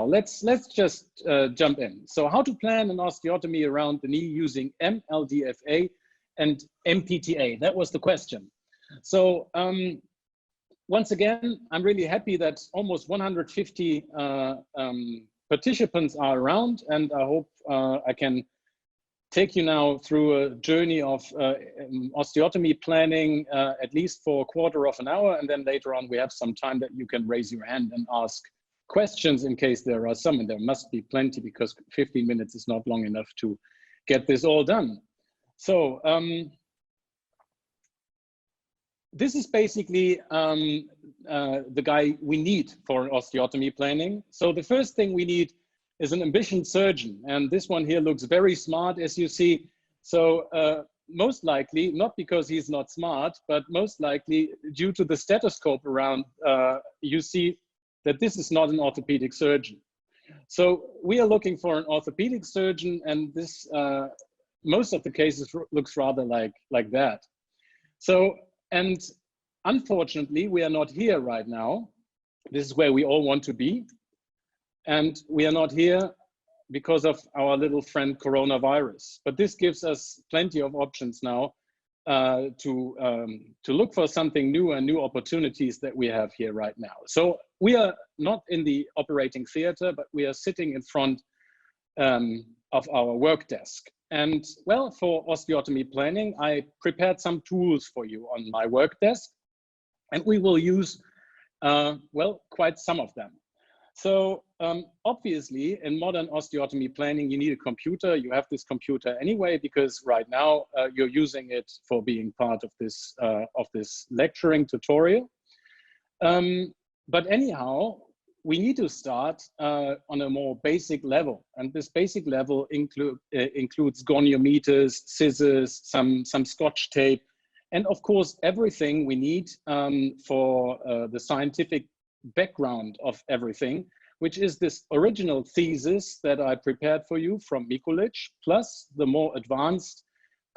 let's just jump in. So how to plan an osteotomy around the knee using mLDFA and MPTA? That was the question. So once again, I'm really happy that almost 150 participants are around, and I hope I can take you now through a journey of osteotomy planning, at least for a quarter of an hour, and then later on we have some time that you can raise your hand and ask questions in case there are some, and there must be plenty because 15 minutes is not long enough to get this all done. So this is basically the guy we need for osteotomy planning. So the first thing we need is an ambition surgeon, and this one here looks very smart, as you see. So most likely, not because he's not smart, but most likely due to the stethoscope around, you see that this is not an orthopedic surgeon. So we are looking for an orthopedic surgeon, and this most of the cases looks rather like that. So, and unfortunately, we are not here right now. This is where we all want to be. And we are not here because of our little friend coronavirus. But this gives us plenty of options now to look for something new and new opportunities that we have here right now. So we are not in the operating theater, but we are sitting in front of our work desk. And well, for osteotomy planning, I prepared some tools for you on my work desk, and we will use, well, quite some of them. So obviously, in modern osteotomy planning, you need a computer. You have this computer anyway, because right now you're using it for being part of this lecturing tutorial. But anyhow, we need to start on a more basic level. And this basic level includes goniometers, scissors, some Scotch tape, and of course, everything we need for the scientific background of everything, which is this original thesis that I prepared for you from Newclip, plus the more advanced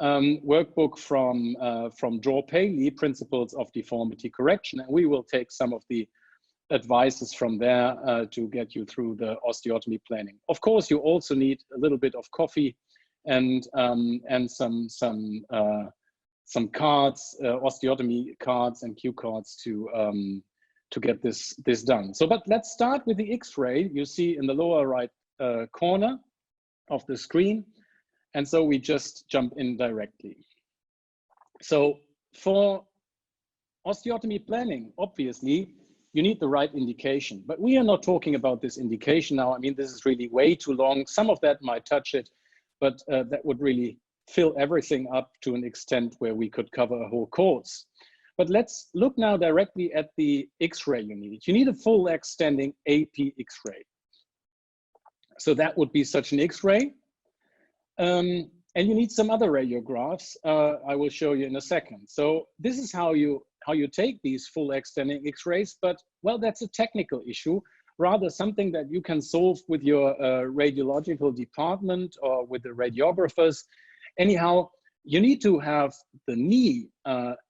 workbook from Kristian KLEY, Principles of Deformity Correction. And we will take some of the advices from there to get you through the osteotomy planning. Of course, you also need a little bit of coffee and some cards, osteotomy cards and cue cards to get this done. So, but let's start with the X-ray you see in the lower right corner of the screen. And so we just jump in directly. So for osteotomy planning, obviously, you need the right indication, but we are not talking about this indication now. I mean, this is really way too long. Some of that might touch it, but that would really fill everything up to an extent where we could cover a whole course. But let's look now directly at the X-ray you need. You need a full extending AP X-ray. So that would be such an X-ray. And you need some other radiographs. I will show you in a second. So this is how you take these full extending X-rays, but well, that's a technical issue, rather something that you can solve with your radiological department or with the radiographers. Anyhow, you need to have the knee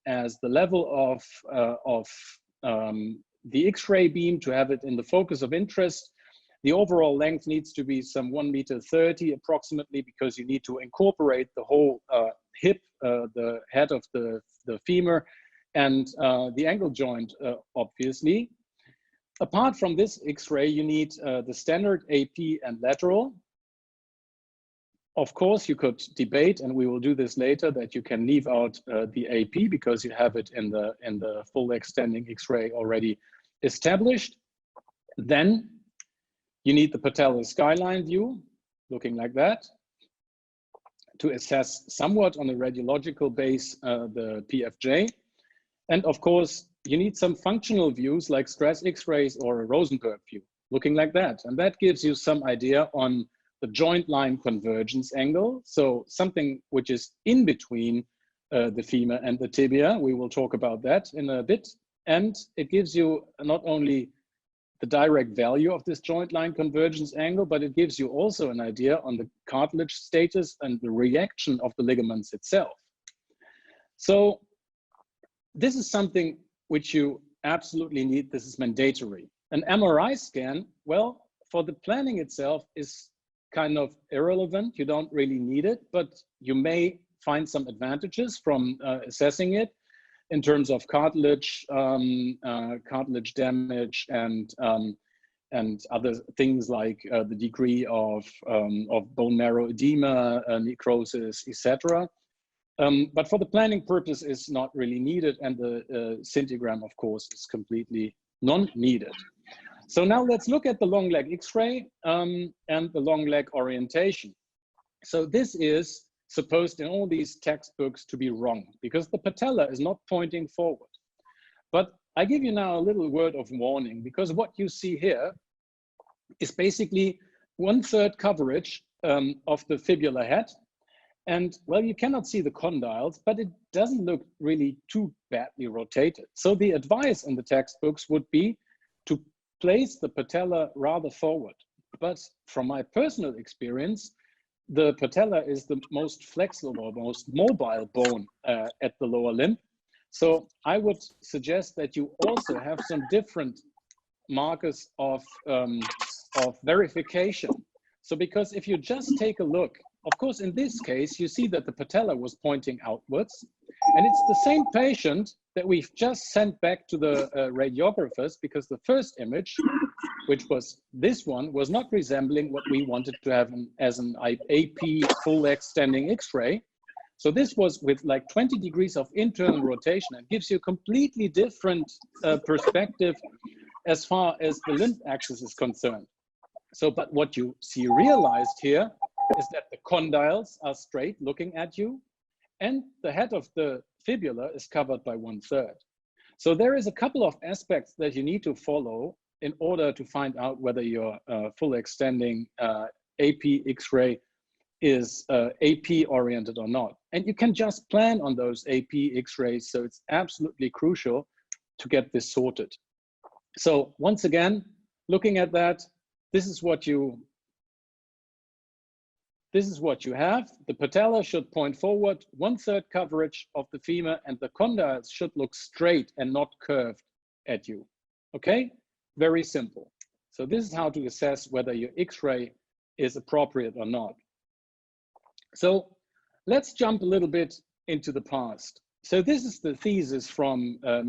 as the level of the X-ray beam to have it in the focus of interest. The overall length needs to be some 1.30 meters approximately, because you need to incorporate the whole hip, the head of the femur, and the ankle joint, obviously. Apart from this X-ray, you need the standard AP and lateral. Of course, you could debate, and we will do this later, that you can leave out the AP because you have it in the full extending X-ray already established. Then you need the patellar skyline view, looking like that, to assess somewhat on a radiological base the PFJ. And of course, you need some functional views like stress X-rays or a Rosenberg view, looking like that. And that gives you some idea on the joint line convergence angle. So something which is in between the femur and the tibia. We will talk about that in a bit. And it gives you not only the direct value of this joint line convergence angle, but it gives you also an idea on the cartilage status and the reaction of the ligaments itself. So this is something which you absolutely need. This is mandatory. An MRI scan, well, for the planning itself is kind of irrelevant. You don't really need it, but you may find some advantages from assessing it in terms of cartilage, cartilage damage, and other things like the degree of bone marrow edema, necrosis, etc. But for the planning purpose, it's not really needed, and the scintigram, of course, is completely non-needed. So now let's look at the long leg X-ray and the long leg orientation. So this is supposed in all these textbooks to be wrong because the patella is not pointing forward. But I give you now a little word of warning, because what you see here is basically 1/3 coverage of the fibular head. And well, you cannot see the condyles, but it doesn't look really too badly rotated. So the advice in the textbooks would be to place the patella rather forward. But from my personal experience, the patella is the most flexible, most mobile bone at the lower limb. So I would suggest that you also have some different markers of verification. So because if you just take a look, of course, in this case, you see that the patella was pointing outwards, and it's the same patient that we've just sent back to the radiographers, because the first image, which was this one, was not resembling what we wanted to have as an AP full extending X-ray. So this was with like 20 degrees of internal rotation, and gives you a completely different perspective as far as the limb axis is concerned. So, but what you see realized here is that the condyles are straight looking at you, and the head of the fibula is covered by 1/3. So there is a couple of aspects that you need to follow in order to find out whether your full extending AP X-ray is AP oriented or not. And you can just plan on those AP X-rays, so it's absolutely crucial to get this sorted. So once again, looking at that, this is what you have. The patella should point forward, 1/3 coverage of the femur, and the condyles should look straight and not curved at you. Okay, very simple. So this is how to assess whether your X-ray is appropriate or not. So let's jump a little bit into the past. So this is the thesis from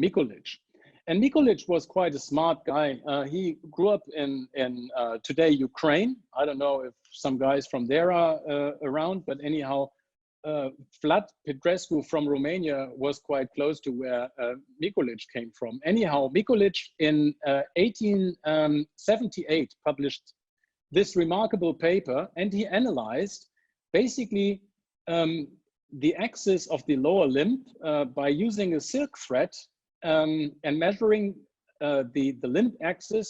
Mikulic. And Mikulic was quite a smart guy. He grew up in today Ukraine. I don't know if some guys from there are around, but anyhow, Vlad Petrescu from Romania was quite close to where Mikulic came from. Anyhow, Mikulic in 1878 published this remarkable paper, and he analyzed basically the axis of the lower limb by using a silk thread and measuring the limb axis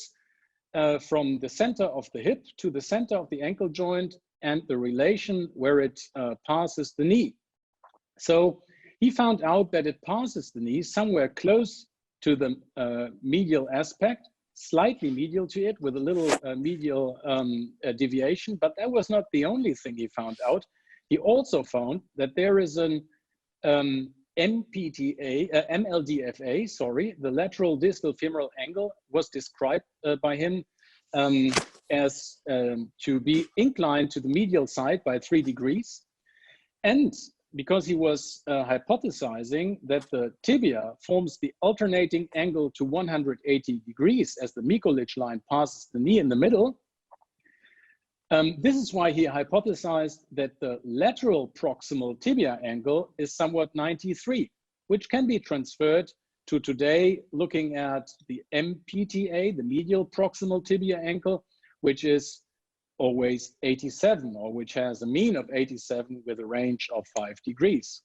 from the center of the hip to the center of the ankle joint and the relation where it passes the knee. So he found out that it passes the knee somewhere close to the medial aspect, slightly medial to it with a little medial deviation, but that was not the only thing he found out. He also found that there is an mLDFA, sorry, the lateral distal femoral angle was described by him as to be inclined to the medial side by 3 degrees. And because he was hypothesizing that the tibia forms the alternating angle to 180 degrees as the Mikulic line passes the knee in the middle, this is why he hypothesized that the lateral proximal tibia angle is somewhat 93, which can be transferred to today looking at the MPTA, the medial proximal tibia angle, which is always 87, or which has a mean of 87 with a range of 5 degrees.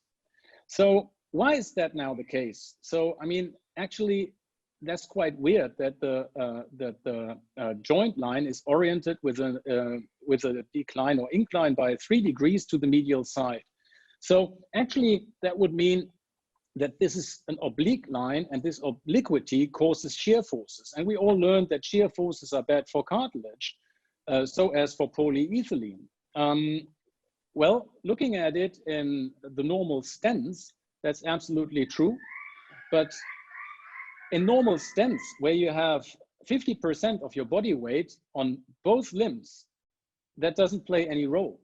So why is that now the case? So, I mean, actually, that's quite weird that the joint line is oriented with a decline or incline by 3 degrees to the medial side. So actually, that would mean that this is an oblique line, and this obliquity causes shear forces. And we all learned that shear forces are bad for cartilage, so as for polyethylene. Well, looking at it in the normal stents, that's absolutely true. But in normal stents, where you have 50% of your body weight on both limbs, that doesn't play any role.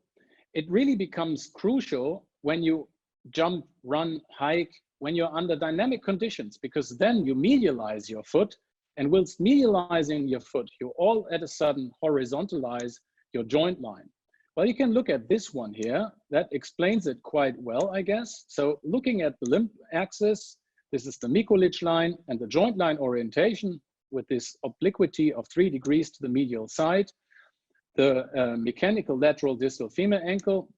It really becomes crucial when you jump, run, hike, when you're under dynamic conditions, because then you medialize your foot, and whilst medializing your foot, you all at a sudden horizontalize your joint line. Well, you can look at this one here. That explains it quite well, I guess. So looking at the limb axis, this is the Newclip line, and the joint line orientation with this obliquity of 3 degrees to the medial side, the mechanical lateral distal femur ankle,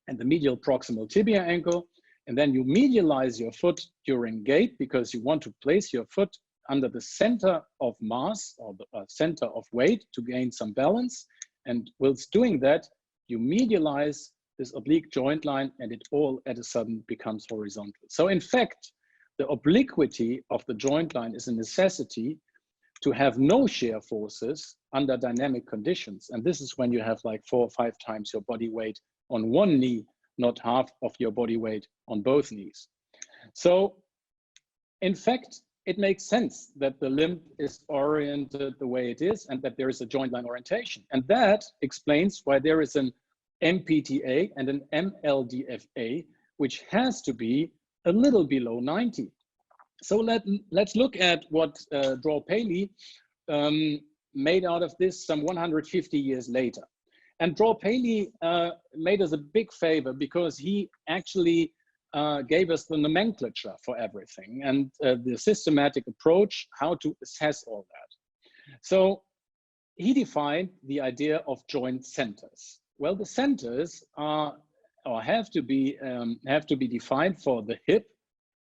and the medial proximal tibia ankle. And then you medialize your foot during gait because you want to place your foot under the center of mass or the center of weight to gain some balance. And whilst doing that, you medialize this oblique joint line, and it all at a sudden becomes horizontal. So in fact, the obliquity of the joint line is a necessity to have no shear forces under dynamic conditions. And this is when you have like 4 or 5 times your body weight on one knee, not half of your body weight on both knees. So in fact, it makes sense that the limb is oriented the way it is and that there is a joint line orientation. And that explains why there is an MPTA and an mLDFA, which has to be a little below 90. So let's look at what KLEY made out of this some 150 years later. And KLEY made us a big favor because he actually gave us the nomenclature for everything and the systematic approach, how to assess all that. So he defined the idea of joint centers. Well, the centers are or have to be defined for the hip,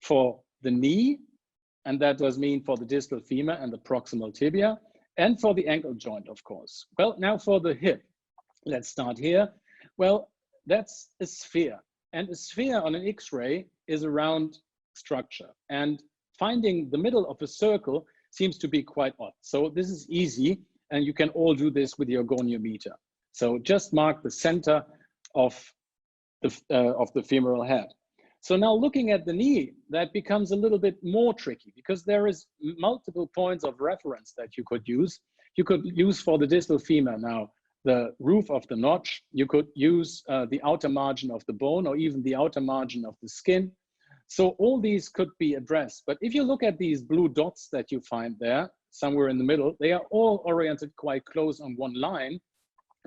for the knee, and that does mean for the distal femur and the proximal tibia, and for the ankle joint, of course. Well, now for the hip, let's start here. Well, that's a sphere, and a sphere on an X-ray is a round structure, and finding the middle of a circle seems to be quite odd. So this is easy, and you can all do this with your goniometer. So just mark the center of the femoral head. So now looking at the knee, that becomes a little bit more tricky because there is multiple points of reference that you could use. You could use for the distal femur now the roof of the notch. You could use the outer margin of the bone or even the outer margin of the skin. So all these could be addressed. But if you look at these blue dots that you find there, somewhere in the middle, they are all oriented quite close on one line,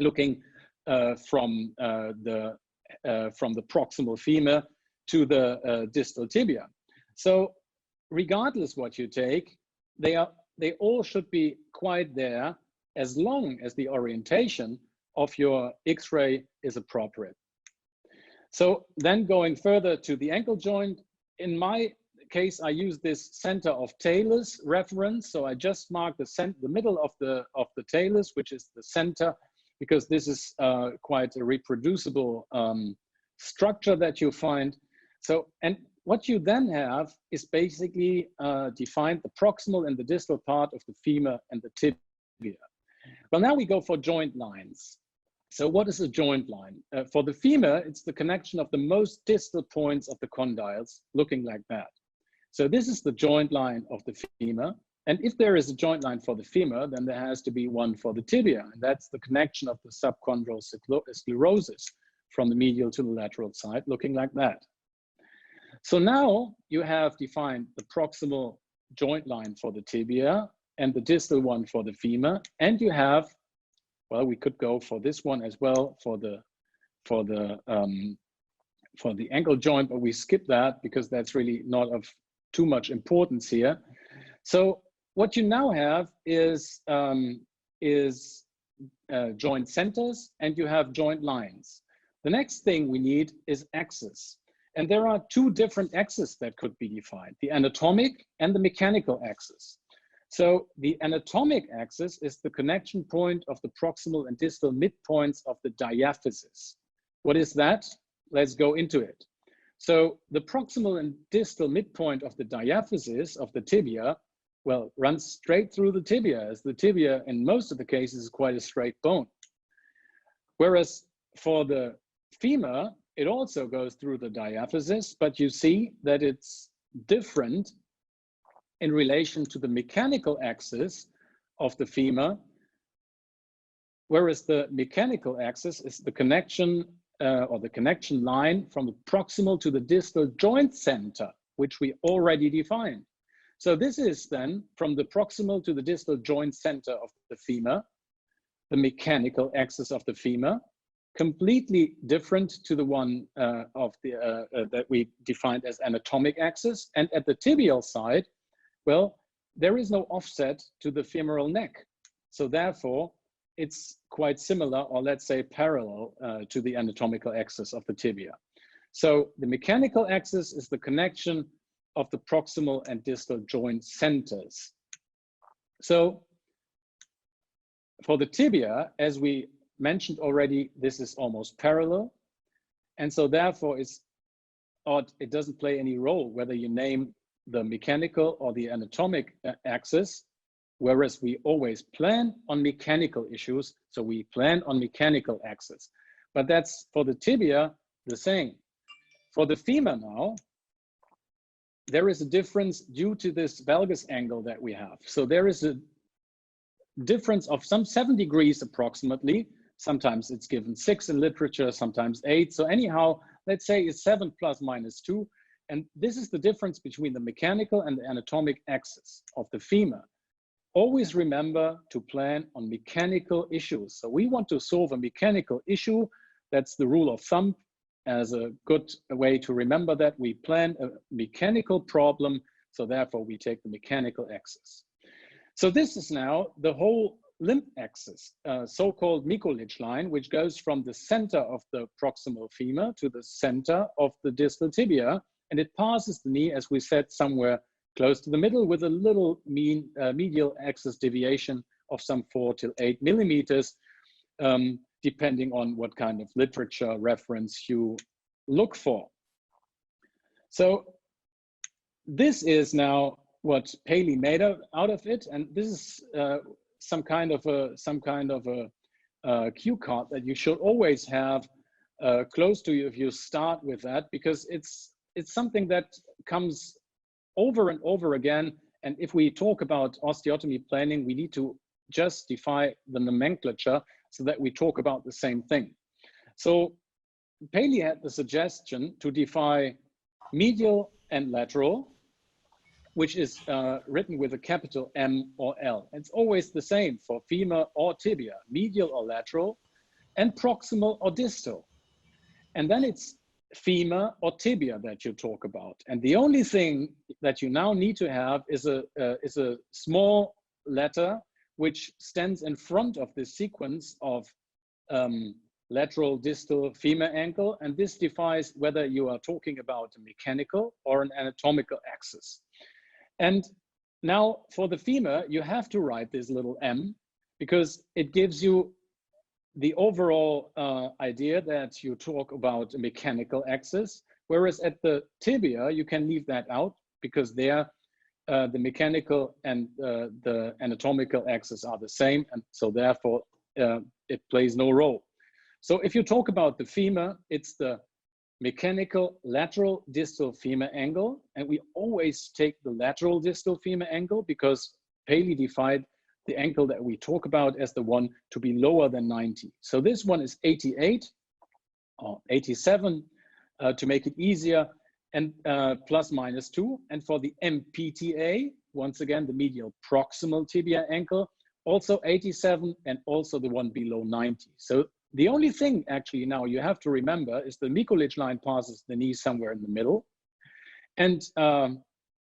looking from the proximal femur to the distal tibia. So regardless what you take, they all should be quite there as long as the orientation of your X-ray is appropriate. So then going further to the ankle joint, in my case, I use this center of talus reference. So I just mark the middle of the talus, which is the center, because this is quite a reproducible structure that you find. So, and what you then have is basically defined the proximal and the distal part of the femur and the tibia. Well, now we go for joint lines. So what is a joint line? For the femur, it's the connection of the most distal points of the condyles, looking like that. So this is the joint line of the femur. And if there is a joint line for the femur, then there has to be one for the tibia. And that's the connection of the subchondral sclerosis from the medial to the lateral side, looking like that. So now you have defined the proximal joint line for the tibia and the distal one for the femur. And you have, well, we could go for this one as well for the ankle joint, but we skip that because that's really not of too much importance here. So what you now have is joint centers and you have joint lines. The next thing we need is axis. And there are two different axes that could be defined, the anatomic and the mechanical axis. So the anatomic axis is the connection point of the proximal and distal midpoints of the diaphysis. What is that? Let's go into it. So the proximal and distal midpoint of the diaphysis of the tibia, well, runs straight through the tibia, as the tibia in most of the cases is quite a straight bone. Whereas for the femur, it also goes through the diaphysis, but you see that it's different in relation to the mechanical axis of the femur, whereas the mechanical axis is the connection or the connection line from the proximal to the distal joint center, which we already defined. So this is then from the proximal to the distal joint center of the femur, the mechanical axis of the femur, completely different to the one that we defined as anatomic axis. And at the tibial side, well, there is no offset to the femoral neck. So therefore, it's quite similar, or let's say parallel to the anatomical axis of the tibia. So the mechanical axis is the connection of the proximal and distal joint centers. So for the tibia, as we mentioned already, this is almost parallel. And so therefore it doesn't play any role whether you name the mechanical or the anatomic axis, whereas we always plan on mechanical issues. So we plan on mechanical axis, but that's for the tibia the same. For the femur now, there is a difference due to this valgus angle that we have. So there is a difference of some 7 degrees approximately. Sometimes it's given 6 in literature, sometimes 8. So anyhow, let's say it's 7 plus minus 2. And this is the difference between the mechanical and the anatomic axis of the femur. Always remember to plan on mechanical issues. So we want to solve a mechanical issue. That's the rule of thumb. As a good way to remember that, we plan a mechanical problem. So therefore we take the mechanical axis. So this is now the whole limb axis, so-called mycolich line, which goes from the center of the proximal femur to the center of the distal tibia. And it passes the knee, as we said, somewhere close to the middle with a little mean medial axis deviation of some 4 to 8 millimeters, depending on what kind of literature reference you look for. So this is now what KLEY made out of it, and this is some kind of a cue card that you should always have close to you if you start with that, because it's something that comes over and over again. And if we talk about osteotomy planning, we need to justify the nomenclature so that we talk about the same thing. So KLEY had the suggestion to define medial and lateral, which is written with a capital M or L. It's always the same for femur or tibia, medial or lateral, and proximal or distal. And then it's femur or tibia that you talk about. And the only thing that you now need to have is a small letter which stands in front of this sequence of lateral, distal, femur ankle. And this defines whether you are talking about a mechanical or an anatomical axis. And now for the femur, you have to write this little M because it gives you the overall idea that you talk about a mechanical axis, whereas at the tibia, you can leave that out because there the mechanical and the anatomical axis are the same, and so therefore it plays no role. So if you talk about the femur, it's the mechanical lateral distal femur angle, and we always take the lateral distal femur angle because KLEY defined the angle that we talk about as the one to be lower than 90. So this one is 88 or 87 to make it easier, and plus minus 2. And for the MPTA, once again, the medial proximal tibia ankle, also 87 and also the one below 90. So the only thing actually now you have to remember is the mycolich line passes the knee somewhere in the middle. And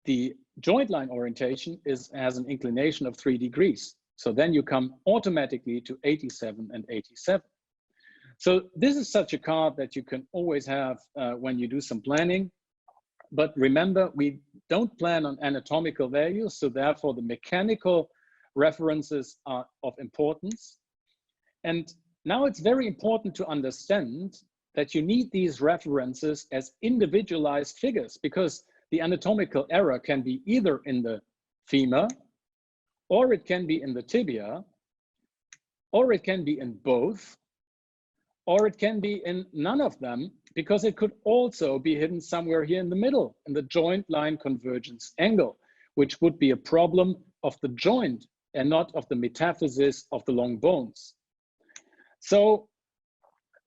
the joint line orientation has an inclination of 3 degrees. So then you come automatically to 87 and 87. So this is such a card that you can always have when you do some planning. But remember, we don't plan on anatomical values. So therefore the mechanical references are of importance. And now it's very important to understand that you need these references as individualized figures, because the anatomical error can be either in the femur, or it can be in the tibia, or it can be in both, or it can be in none of them, because it could also be hidden somewhere here in the middle, in the joint line convergence angle, which would be a problem of the joint and not of the metaphysis of the long bones. So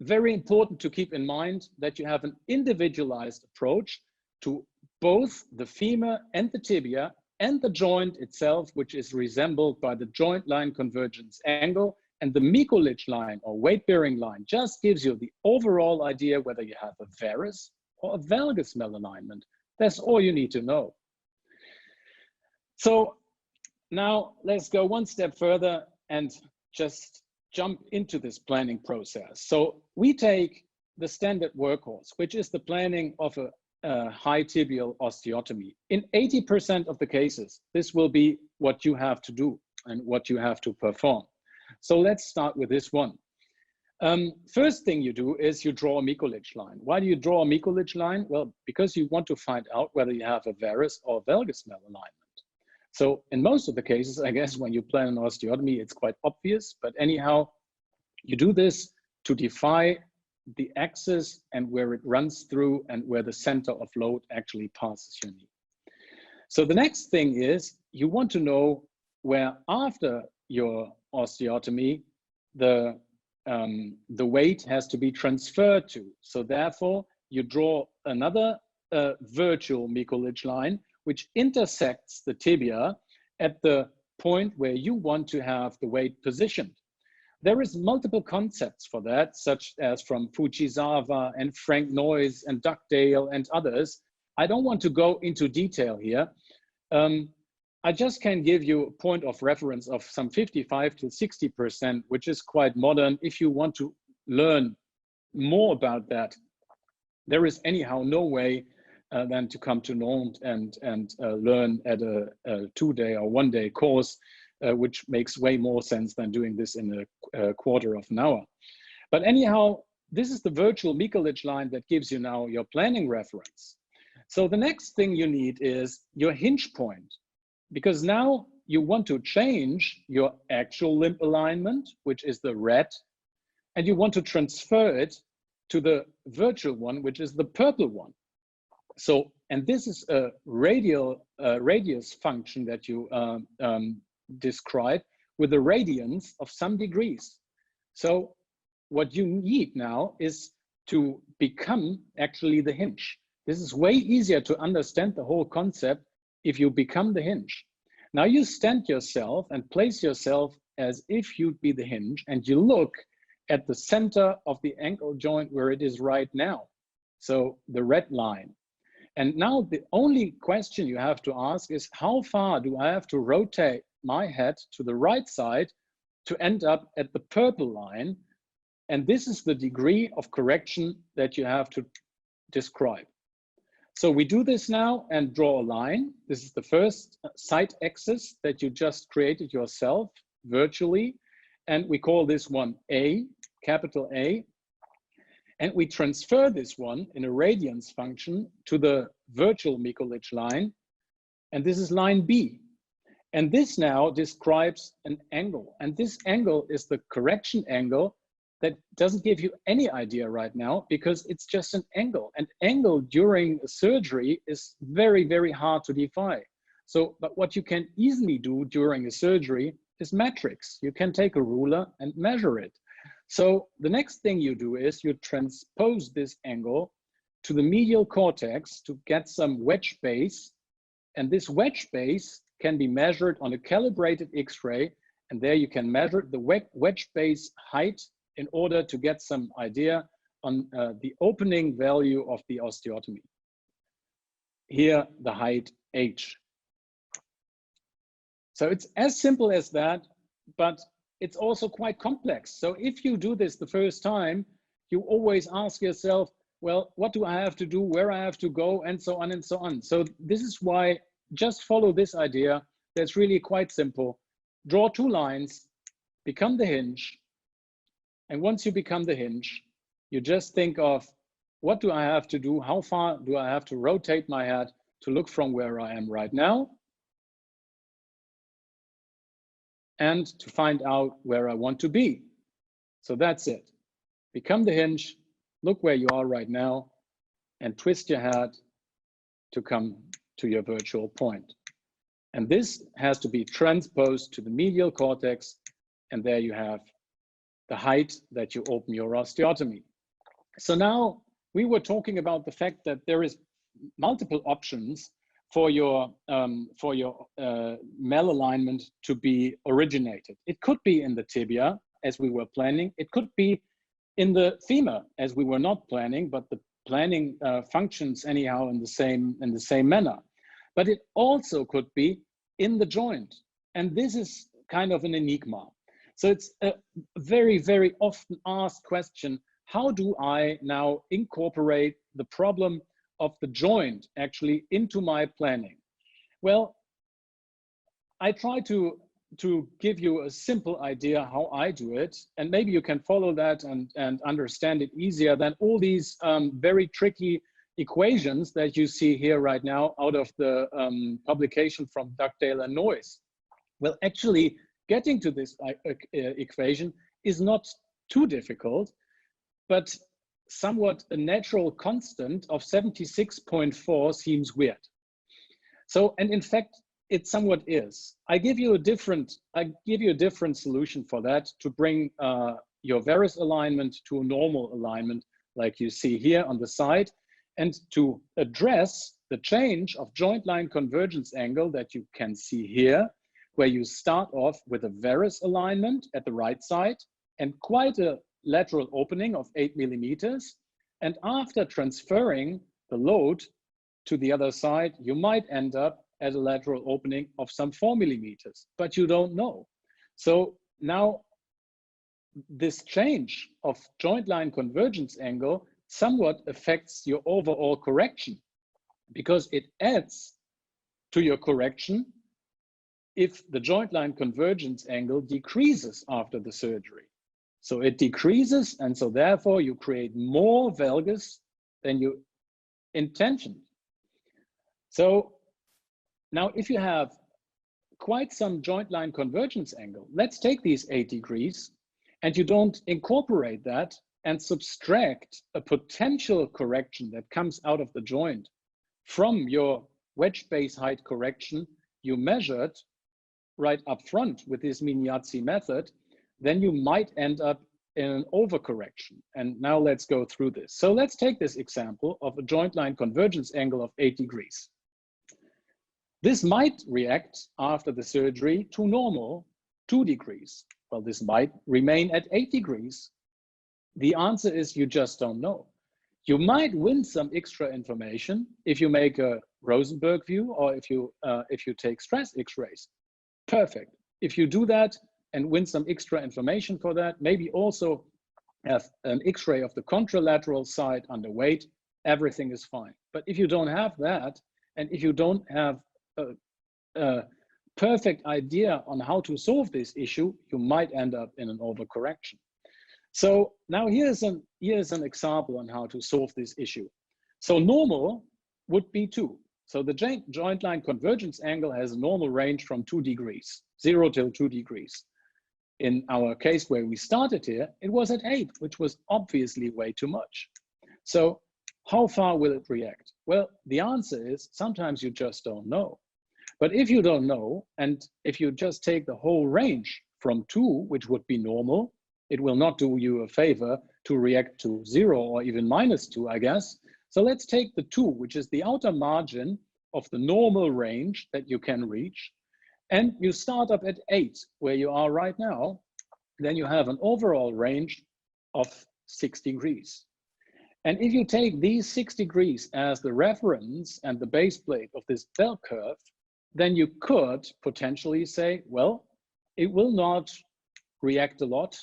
very important to keep in mind that you have an individualized approach to both the femur and the tibia and the joint itself, which is resembled by the joint line convergence angle, and the mycolich line or weight-bearing line just gives you the overall idea whether you have a varus or a valgus malalignment. That's all you need to know. So now let's go one step further and just jump into this planning process. So we take the standard workhorse, which is the planning of a high tibial osteotomy. In 80% of the cases, this will be what you have to do and what you have to perform. So let's start with this one. First thing you do is you draw a mycolich line. Why do you draw a mycolich line? Well, because you want to find out whether you have a varus or valgus malalignment. So in most of the cases, I guess when you plan an osteotomy, it's quite obvious, but anyhow, you do this to define the axis and where it runs through and where the center of load actually passes your knee. So the next thing is you want to know where after your osteotomy, the weight has to be transferred to. So therefore, you draw another virtual mycolich line, which intersects the tibia at the point where you want to have the weight positioned. There is multiple concepts for that, such as from Fujisawa and Frank Noyes and Dugdale and others. I don't want to go into detail here. I just can give you a point of reference of some 55 to 60%, which is quite modern. If you want to learn more about that, there is anyhow no way than to come to Nantes and learn at a 2-day or 1-day course, which makes way more sense than doing this in a quarter of an hour. But anyhow, this is the virtual mycolich line that gives you now your planning reference. So the next thing you need is your hinge point, because now you want to change your actual limb alignment, which is the red, and you want to transfer it to the virtual one, which is the purple one. So, and this is a radius function that you describe with a radiance of some degrees. So what you need now is to become actually the hinge. This is way easier to understand the whole concept if you become the hinge. Now you stand yourself and place yourself as if you'd be the hinge, and you look at the center of the ankle joint where it is right now. So the red line. And now the only question you have to ask is, how far do I have to rotate my head to the right side to end up at the purple line? And this is the degree of correction that you have to describe. So we do this now and draw a line. This is the first side axis that you just created yourself virtually. And we call this one A, capital A. And we transfer this one in a radiance function to the virtual mycolich line. And this is line B. And this now describes an angle. And this angle is the correction angle that doesn't give you any idea right now, because it's just an angle. An angle during a surgery is very, very hard to define. So, but what you can easily do during a surgery is metrics. You can take a ruler and measure it. So the next thing you do is you transpose this angle to the medial cortex to get some wedge base. And this wedge base can be measured on a calibrated X-ray. And there you can measure the wedge base height in order to get some idea on the opening value of the osteotomy. Here, the height H. So it's as simple as that, but it's also quite complex. So if you do this the first time, you always ask yourself, well, what do I have to do, where I have to go, and so on and so on. So this is why just follow this idea. That's really quite simple. Draw 2 lines, become the hinge. And once you become the hinge, you just think of, what do I have to do? How far do I have to rotate my head to look from where I am right now? And to find out where I want to be. So that's it. Become the hinge, look where you are right now, and twist your head to come to your virtual point. And this has to be transposed to the medial cortex. And there you have the height that you open your osteotomy. So now we were talking about the fact that there is multiple options for your malalignment to be originated. It could be in the tibia, as we were planning. It could be in the femur, as we were not planning, but the planning functions anyhow in the same manner. But it also could be in the joint, and this is kind of an enigma. So it's a very, very often asked question: how do I now incorporate the problem of the joint actually into my planning? Well, I try to give you a simple idea how I do it, and maybe you can follow that and understand it easier than all these very tricky equations that you see here right now out of the publication from Dugdale and Noyes. Well, actually, getting to this equation is not too difficult, but somewhat a natural constant of 76.4 seems weird. So, and in fact, it somewhat is. I give you a different solution for that to bring your varus alignment to a normal alignment, like you see here on the side, and to address the change of joint line convergence angle that you can see here, where you start off with a varus alignment at the right side and quite a lateral opening of 8 millimeters. And after transferring the load to the other side, you might end up at a lateral opening of some 4 millimeters, but you don't know. So now this change of joint line convergence angle somewhat affects your overall correction, because it adds to your correction if the joint line convergence angle decreases after the surgery. So it decreases, and so therefore you create more valgus than you intentioned. So now if you have quite some joint line convergence angle, let's take these 8 degrees, and you don't incorporate that and subtract a potential correction that comes out of the joint from your wedge base height correction you measured right up front with this Mignazzi method, then you might end up in an overcorrection. And now let's go through this. So let's take this example of a joint line convergence angle of 8 degrees. This might react after the surgery to normal 2 degrees. Well, this might remain at 8 degrees. The answer is you just don't know. You might win some extra information if you make a Rosenberg view, or if you take stress X-rays. Perfect. If you do that and win some extra information for that, maybe also have an X-ray of the contralateral side under weight, everything is fine. But if you don't have that, and if you don't have a perfect idea on how to solve this issue, you might end up in an overcorrection. So now here's an example on how to solve this issue. So normal would be 2. So the joint line convergence angle has a normal range from 2 degrees, 0 till 2 degrees. In our case where we started here, it was at 8, which was obviously way too much. So how far will it react? Well, the answer is sometimes you just don't know. But if you don't know, and if you just take the whole range from 2, which would be normal, it will not do you a favor to react to 0 or even -2, I guess. So let's take the 2, which is the outer margin of the normal range that you can reach. And you start up at 8, where you are right now. Then you have an overall range of 6 degrees. And if you take these 6 degrees as the reference and the base plate of this bell curve, then you could potentially say, well, it will not react a lot.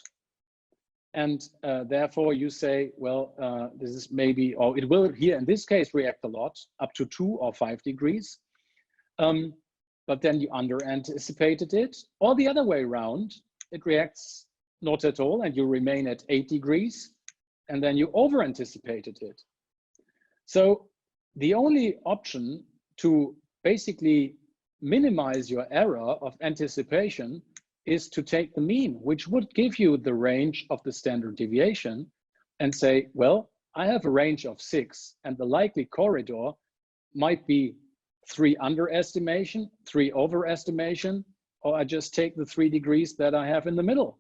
And therefore you say, well, this is maybe, or it will here in this case react a lot, up to 2 or 5 degrees. But then you under-anticipated it. Or the other way around, it reacts not at all and you remain at 8 degrees, and then you over-anticipated it. So the only option to basically minimize your error of anticipation is to take the mean, which would give you the range of the standard deviation, and say, well, I have a range of 6 and the likely corridor might be 3 underestimation, 3 overestimation, or I just take the 3 degrees that I have in the middle.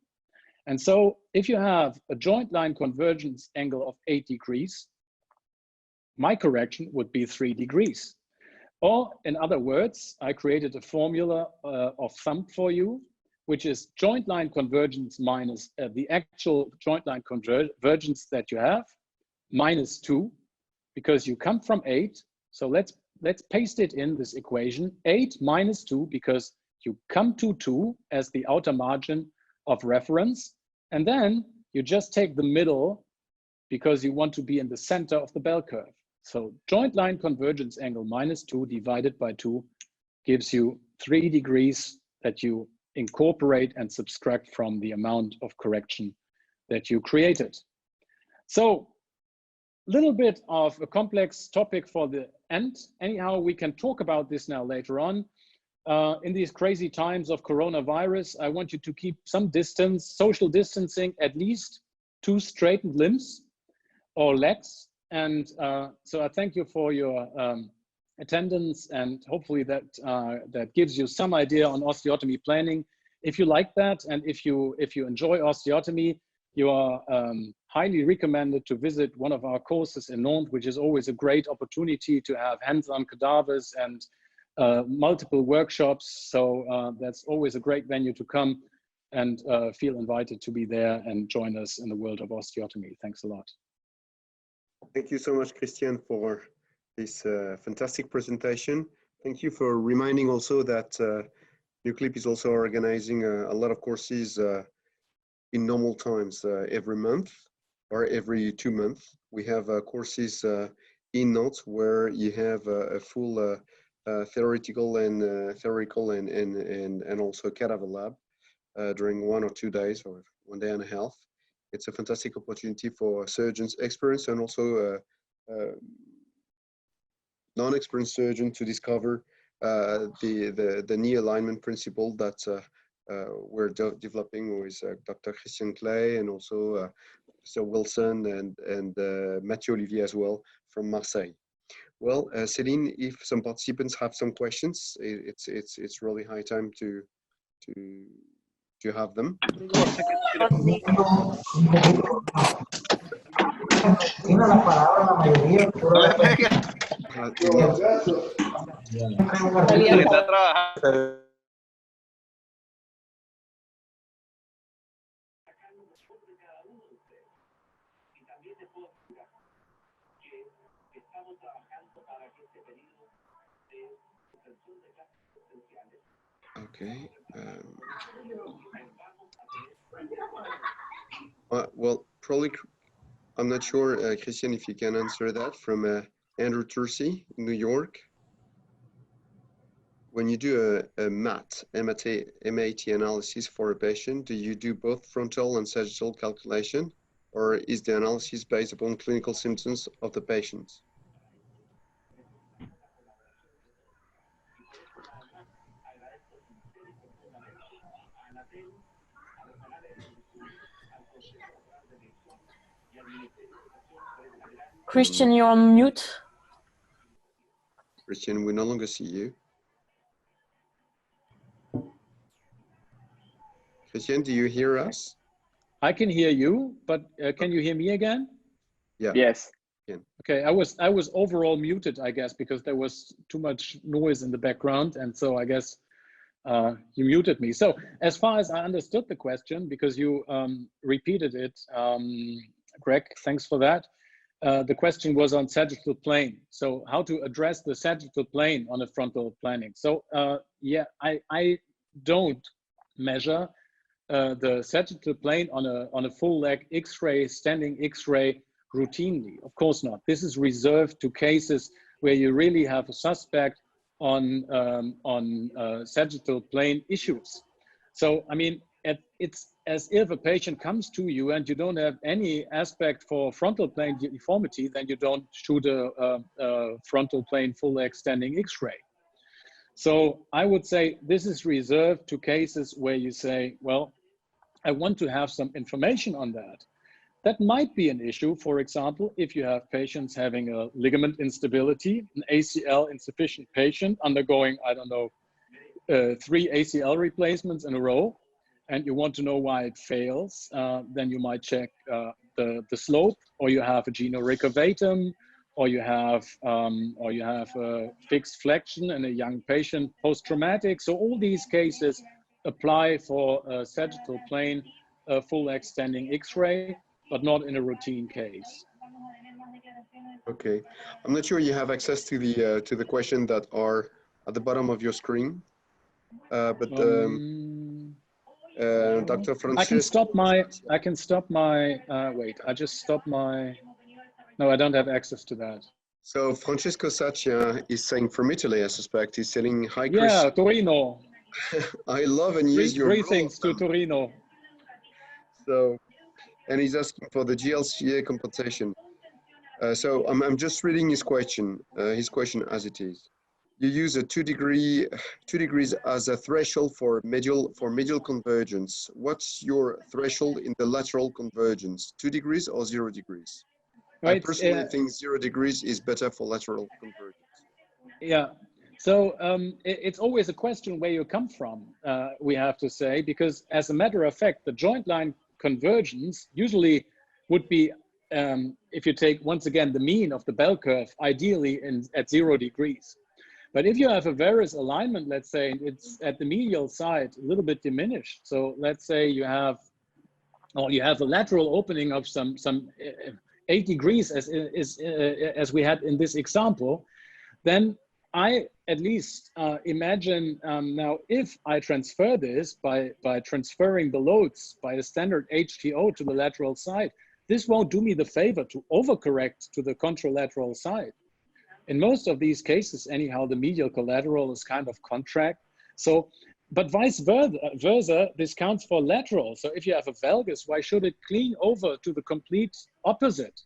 And so if you have a joint line convergence angle of 8 degrees, my correction would be 3 degrees. Or in other words, I created a formula of thumb for you, which is joint line convergence minus the actual joint line convergence that you have, minus 2, because you come from 8. So let's paste it in this equation, 8 minus 2, because you come to 2 as the outer margin of reference. And then you just take the middle because you want to be in the center of the bell curve. So joint line convergence angle minus 2 divided by 2 gives you 3 degrees that you incorporate and subtract from the amount of correction that you created. So a little bit of a complex topic for the end. Anyhow, we can talk about this now later on. In these crazy times of coronavirus, I want you to keep some distance, social distancing, at least 2 straightened limbs or legs. And so I thank you for your attendance, and hopefully that that gives you some idea on osteotomy planning. If you like that, and if you enjoy osteotomy, you are highly recommended to visit one of our courses in Nantes, which is always a great opportunity to have hands-on cadavers and multiple workshops. So that's always a great venue to come and feel invited to be there and join us in the world of osteotomy. Thanks a lot. Thank you so much, Kristian, for this fantastic presentation. Thank you for reminding also that Newclip is also organizing a lot of courses in normal times every month or every 2 months. We have courses in Nantes where you have a full theoretical and also cadaver lab during 1 or 2 days or 1 day and a half. It's a fantastic opportunity for surgeons experienced and also non-experienced surgeons to discover the knee alignment principle that we're developing with Dr. Kristian KLEY and also Mr. Wilson and Mathieu Olivier as well from Marseille. Well, Céline, if some participants have some questions, it's really high time to have them. Okay. Well, probably, I'm not sure, Kristian, if you can answer that from Andrew Tursey in New York. When you do a MAT analysis for a patient, do you do both frontal and sagittal calculation, or is the analysis based upon clinical symptoms of the patient? Kristian, you're on mute. Kristian, we no longer see you. Kristian, do you hear us? I can hear you, but can you hear me again? Yeah. Yes. Okay, I was overall muted, I guess, because there was too much noise in the background, and so I guess you muted me. So as far as I understood the question, because you repeated it, Greg, thanks for that. The question was on sagittal plane. So how to address the sagittal plane on a frontal planning. So yeah, I don't measure the sagittal plane on a full leg X-ray, standing X-ray routinely. Of course not. This is reserved to cases where you really have a suspect on sagittal plane issues. So I mean, it's as if a patient comes to you and you don't have any aspect for frontal plane deformity, then you don't shoot a frontal plane full leg standing X-ray. So I would say this is reserved to cases where you say, well, I want to have some information on that. that might be an issue, for example, if you have patients having a ligament instability, an ACL insufficient patient undergoing, I don't know, 3 ACL replacements in a row, and you want to know why it fails, then you might check the slope, or you have a geno recurvatum, or you have a fixed flexion in a young patient post-traumatic. So all these cases apply for a sagittal plane full extending X-ray, but not in a routine case. Okay, I'm not sure you have access to the question that are at the bottom of your screen, but Dr. Francesco. I can stop my. Wait, I just stopped my. No, I don't have access to that. So Francesco Saccia is saying from Italy, I suspect. He's saying, hi, Chris. Yeah, Torino. I love and use your greetings to Torino. So, and he's asking for the GLCA compensation. So I'm just reading his question as it is. You use a 2 degrees as a threshold for medial convergence. What's your threshold in the lateral convergence? 2 degrees or 0 degrees? Right, I personally think 0 degrees is better for lateral convergence. Yeah, so it's always a question where you come from, we have to say, because as a matter of fact, the joint line convergence usually would be, if you take, once again, the mean of the bell curve, ideally at 0 degrees. But if you have a varus alignment, let's say it's at the medial side, a little bit diminished. So let's say you have a lateral opening of some 8 degrees as we had in this example, then I at least imagine now if I transfer this by transferring the loads by a standard HTO to the lateral side, this won't do me the favor to overcorrect to the contralateral side. In most of these cases, anyhow, the medial collateral is kind of contract. So, but vice versa, this counts for lateral. So if you have a valgus, why should it clean over to the complete opposite?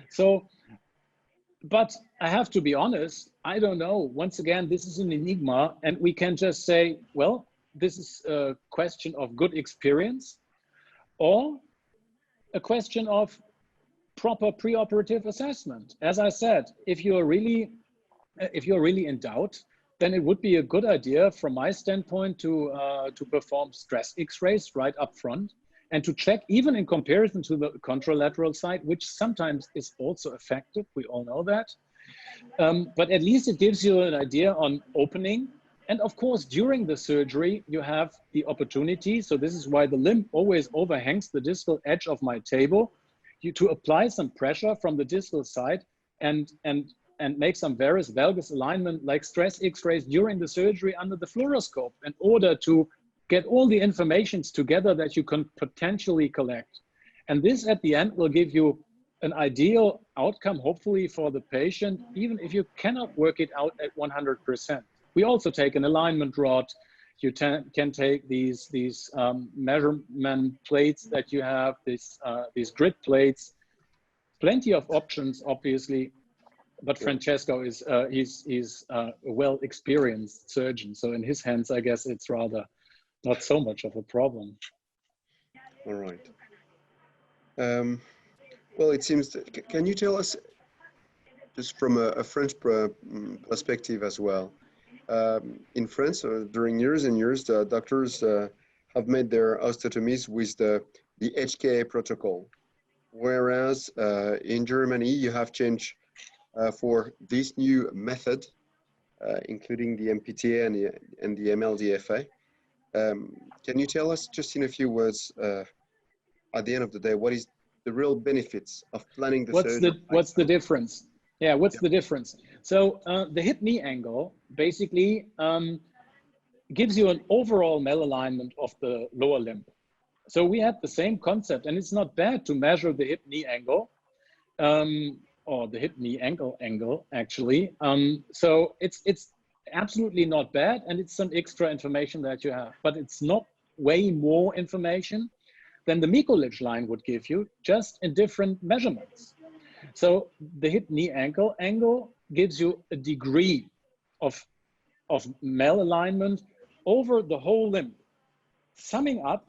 So, but I have to be honest, I don't know. Once again, this is an enigma, and we can just say, well, this is a question of good experience or a question of proper preoperative assessment. As I said, if you're really in doubt, then it would be a good idea from my standpoint to perform stress X-rays right up front and to check even in comparison to the contralateral side, which sometimes is also effective. We all know that. But at least it gives you an idea on opening. And of course, during the surgery, you have the opportunity. So this is why the limb always overhangs the distal edge of my table, to apply some pressure from the distal side and make some varus valgus alignment like stress X-rays during the surgery under the fluoroscope in order to get all the informations together that you can potentially collect. And this at the end will give you an ideal outcome, hopefully for the patient, even if you cannot work it out at 100%. We also take an alignment rod. You can take these measurement plates that you have, these grid plates, plenty of options, obviously. But Francesco is he's a well-experienced surgeon, so in his hands, I guess it's rather not so much of a problem. All right. Well, it seems that, can you tell us, just from a French perspective as well, in France, during years and years, the doctors have made their osteotomies with the HKA protocol, whereas in Germany, you have changed for this new method, including the MPTA and the mLDFA. Can you tell us, just in a few words, at the end of the day, what is the real benefits of planning the surgery? What's the difference? Yeah, what's the difference? So the hip-knee angle basically gives you an overall malalignment of the lower limb. So we had the same concept, and it's not bad to measure the hip-knee angle, or the hip-knee ankle angle, actually. So it's absolutely not bad, and it's some extra information that you have, but it's not way more information than the Mikulicz line would give you, just in different measurements. So the hip-knee ankle angle gives you a degree of malalignment over the whole limb, summing up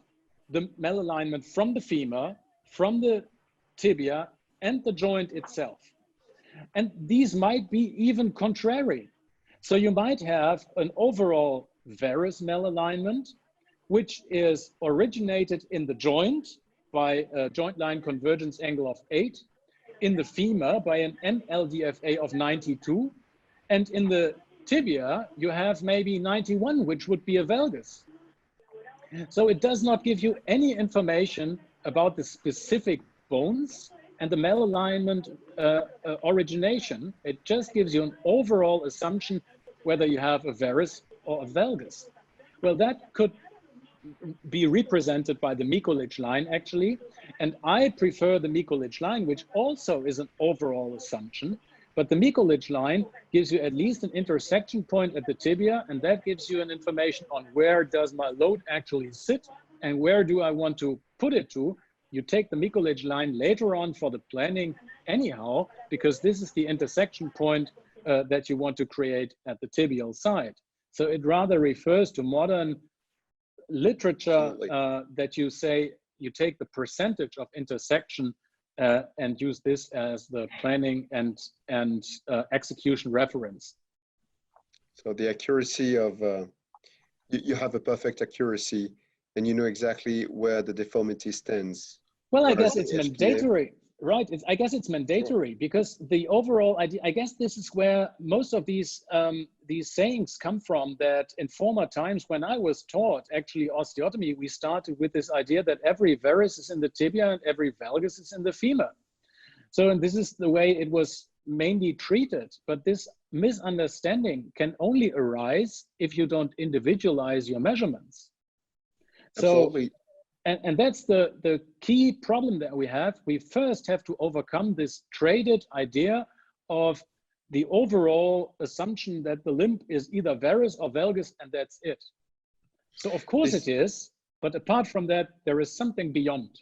the malalignment from the femur, from the tibia and the joint itself. And these might be even contrary. So you might have an overall varus malalignment, which is originated in the joint by a joint line convergence angle of 8, in the femur by an mLDFA of 92, and in the tibia you have maybe 91, which would be a valgus. So it does not give you any information about the specific bones and the malalignment origination. It just gives you an overall assumption whether you have a varus or a valgus. Well, that could be represented by the Mikulicz line, actually. And I prefer the Mikulicz line, which also is an overall assumption. But the Mikulicz line gives you at least an intersection point at the tibia, and that gives you an information on where does my load actually sit and where do I want to put it to. You take the Mikulicz line later on for the planning anyhow, because this is the intersection point that you want to create at the tibial side. So it rather refers to modern literature that you say you take the percentage of intersection and use this as the planning and execution reference. So the accuracy of, you have a perfect accuracy and you know exactly where the deformity stands. Well, I guess it's mandatory. Right, I guess it's mandatory because the overall idea, I guess this is where most of these sayings come from, that in former times when I was taught actually osteotomy, we started with this idea that every varus is in the tibia and every valgus is in the femur. So, and this is the way it was mainly treated, but this misunderstanding can only arise if you don't individualize your measurements. Absolutely. So, and that's the key problem that we have. We first have to overcome this traded idea of the overall assumption that the limb is either varus or valgus, and that's it. So of course it is, but apart from that, there is something beyond.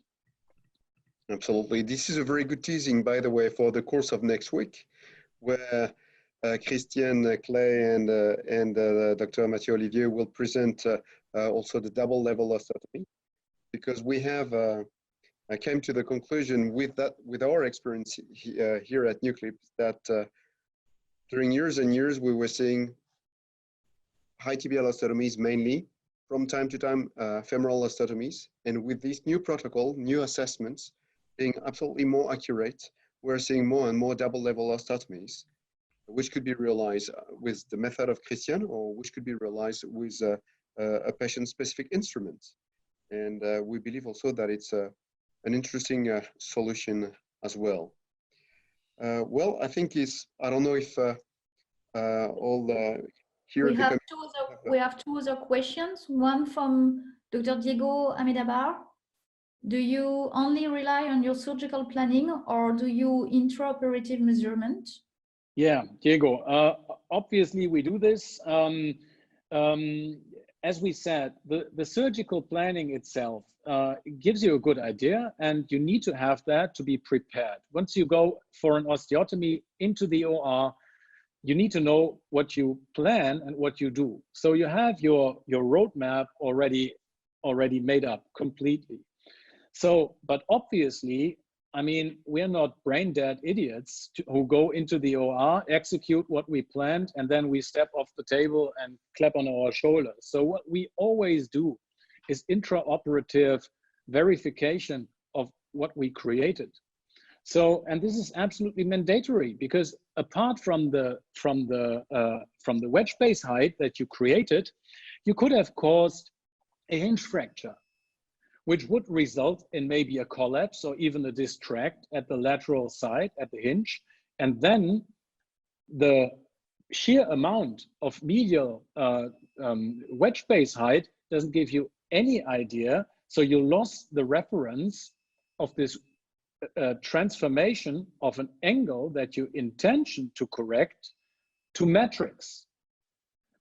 Absolutely. This is a very good teasing, by the way, for the course of next week, where Kristian KLEY and Dr. Mathieu Olivier will present also the double level osteotomy. Because we have, I came to the conclusion with our experience here at Newclip that during years and years we were seeing high tibial osteotomies mainly, from time to time femoral osteotomies, and with this new protocol, new assessments being absolutely more accurate, we're seeing more and more double level osteotomies, which could be realized with the method of Kristian, or which could be realized with a patient specific instrument. And we believe also that it's an interesting solution as well. Well, I think I don't know if all here. We have two other questions. One from Dr. Diego Amenabar. Do you only rely on your surgical planning or do you intraoperative measurement? Yeah, Diego, obviously we do this. As we said, the surgical planning itself gives you a good idea, and you need to have that to be prepared. Once you go for an osteotomy into the OR, you need to know what you plan and what you do. So you have your roadmap already made up completely. So, but obviously, I mean, we're not brain dead idiots who go into the OR, execute what we planned, and then we step off the table and clap on our shoulder. So what we always do is intraoperative verification of what we created. So, and this is absolutely mandatory because apart from the wedge base height that you created, you could have caused a hinge fracture, which would result in maybe a collapse or even a distract at the lateral side, at the hinge. And then the sheer amount of medial wedge base height doesn't give you any idea. So you lost the reference of this transformation of an angle that you intention to correct to matrix.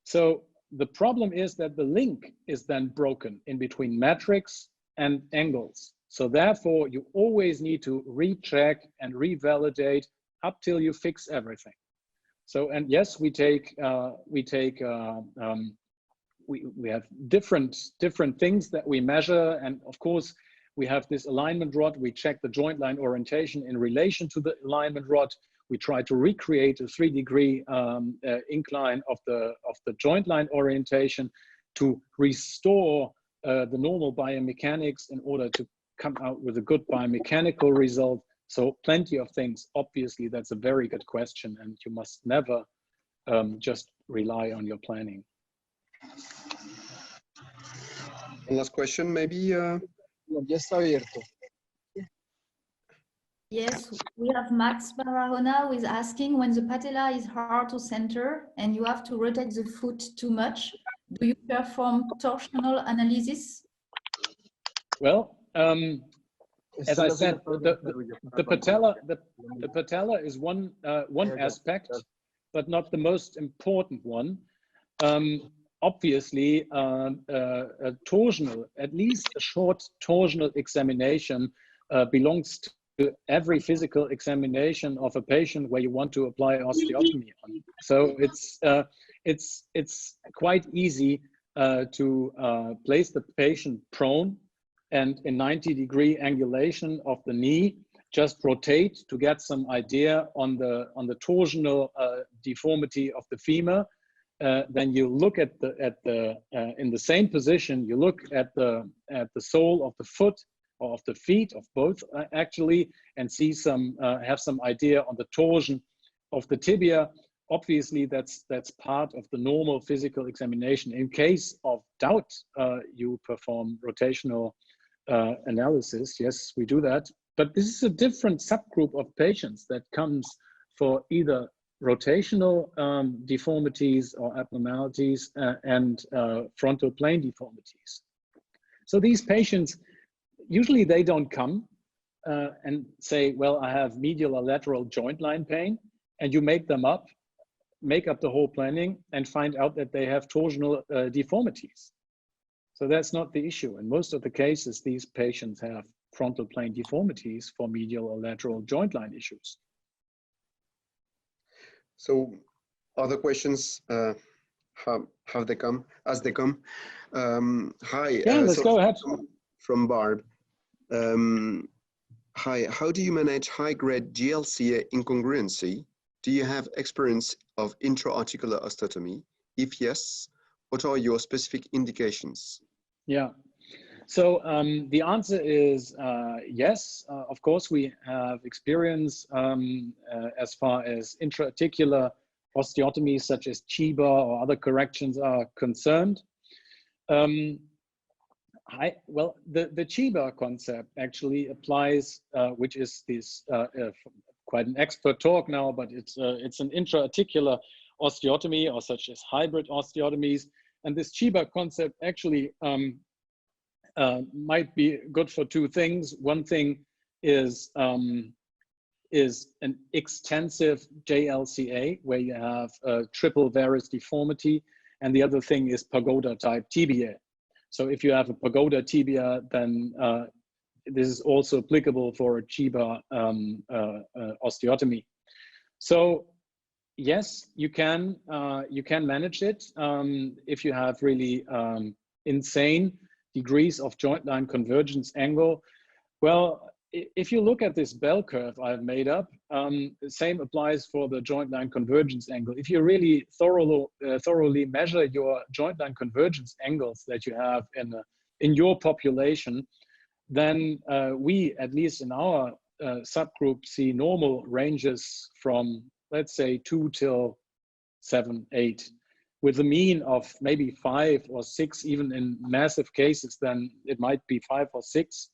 So the problem is that the link is then broken in between matrix and angles. So therefore, you always need to recheck and revalidate up till you fix everything. So, and yes, we have different things that we measure, and of course, We have this alignment rod. We check the joint line orientation in relation to the alignment rod. We try to recreate a 3-degree incline of the joint line orientation to restore the normal biomechanics in order to come out with a good biomechanical result. So plenty of things. Obviously, that's a very good question, and you must never just rely on your planning. One last question, maybe. Yes, we have Max Barahona who is asking, when the patella is hard to center and you have to rotate the foot too much, do you perform torsional analysis? Well, as I said, the patella is one aspect, but not the most important one. Obviously, a torsional, at least a short torsional examination belongs to every physical examination of a patient where you want to apply osteotomy on. So it's quite easy to place the patient prone and in 90-degree angulation of the knee, just rotate to get some idea on the torsional deformity of the femur. Then you look at in the same position, you look at the sole of the foot or of the feet, of both actually, and see have some idea on the torsion of the tibia. Obviously, that's part of the normal physical examination. In case of doubt, you perform rotational analysis. Yes, we do that. But this is a different subgroup of patients that comes for either rotational deformities or abnormalities and frontal plane deformities. So these patients, usually they don't come and say, well, I have medial or lateral joint line pain, and you make up the whole planning and find out that they have torsional deformities. So that's not the issue. In most of the cases, these patients have frontal plane deformities for medial or lateral joint line issues. So other questions, have they come, as they come? Hi. Yeah, let's go ahead. From Barb. Hi, how do you manage high-grade GLCA incongruency? Do you have experience of intra-articular osteotomy? If yes, what are your specific indications? Yeah, so the answer is yes. Of course, we have experience as far as intra-articular osteotomies such as Chiba or other corrections are concerned. Well, the Chiba concept actually applies, which is this quite an expert talk now, but it's an intra-articular osteotomy or such as hybrid osteotomies. And this Chiba concept actually might be good for two things. One thing is an extensive JLCA where you have a triple varus deformity, and the other thing is pagoda type tibia. So if you have a pagoda tibia, then this is also applicable for a Chiba osteotomy. So yes, you can manage it if you have really insane degrees of joint line convergence angle. Well, if you look at this bell curve I've made up, the same applies for the joint line convergence angle. If you really thoroughly measure your joint line convergence angles that you have in your population, then we, at least in our subgroup, see normal ranges from, let's say, 2 till 7, 8, with a mean of maybe 5 or 6, even in massive cases, then it might be 5 or 6.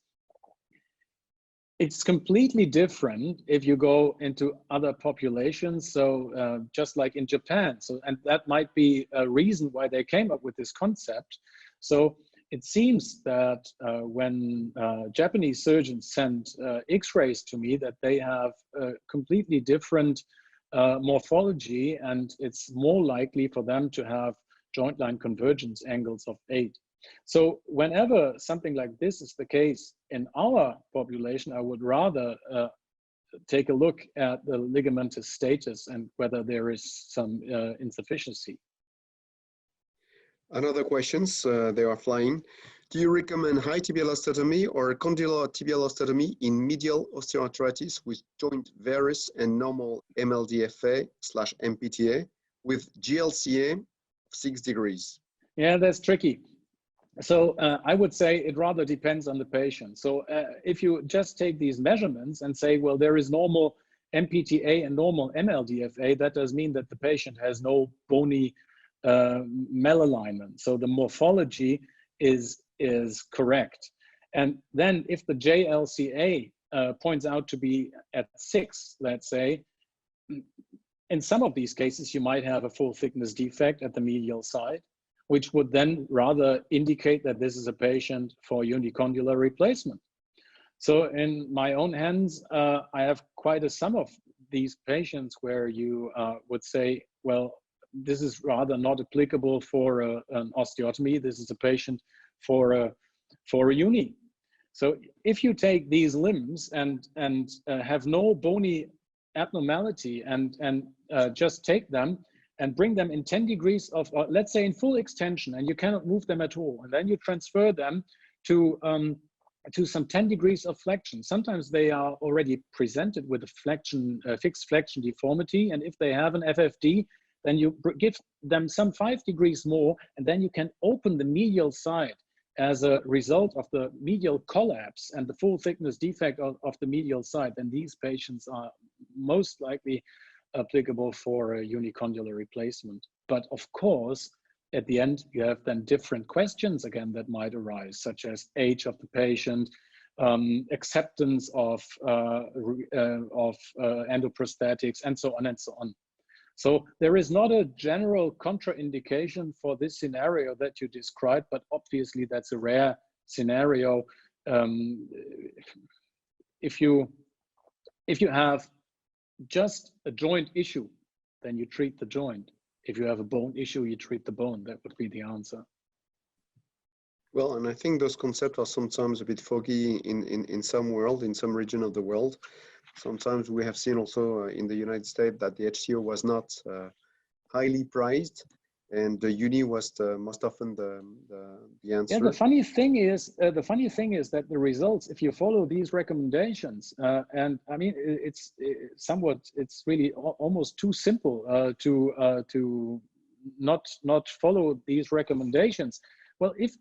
It's completely different if you go into other populations. So just like in Japan. So, and that might be a reason why they came up with this concept. So it seems that when Japanese surgeons send X-rays to me, that they have a completely different morphology, and it's more likely for them to have joint line convergence angles of 8. So whenever something like this is the case in our population, I would rather take a look at the ligamentous status and whether there is some insufficiency. Another questions, they are flying. Do you recommend high tibial osteotomy or condylar tibial osteotomy in medial osteoarthritis with joint varus and normal mLDFA/MPTA with GLCA of 6 degrees? Yeah, that's tricky. So I would say it rather depends on the patient. So if you just take these measurements and say, well, there is normal MPTA and normal mLDFA, that does mean that the patient has no bony malalignment. So the morphology is correct. And then if the JLCA points out to be at 6, let's say, in some of these cases, you might have a full thickness defect at the medial side, which would then rather indicate that this is a patient for unicondylar replacement. So in my own hands, I have quite a sum of these patients where you would say, well, this is rather not applicable for an osteotomy. This is a patient for a uni. So if you take these limbs and have no bony abnormality and just take them and bring them in 10 degrees of, let's say in full extension, and you cannot move them at all, and then you transfer them to some 10 degrees of flexion. Sometimes they are already presented with a flexion, fixed flexion deformity, and if they have an FFD, then you give them some 5 degrees more, and then you can open the medial side as a result of the medial collapse and the full thickness defect of the medial side. Then these patients are most likely applicable for a unicondylar replacement. But of course, at the end, you have then different questions again that might arise, such as age of the patient, acceptance of endoprosthetics, and so on and so on. So there is not a general contraindication for this scenario that you described, but obviously that's a rare scenario. If you have just a joint issue, then you treat the joint. If you have a bone issue, you treat the bone. That would be the answer. Well, and I think those concepts are sometimes a bit foggy in some region of the world. Sometimes we have seen also in the United States that the HTO was not highly prized, and the uni was most often the answer. Yeah, the funny thing is that the results, if you follow these recommendations, and I mean it's really almost too simple to not follow these recommendations. Well, if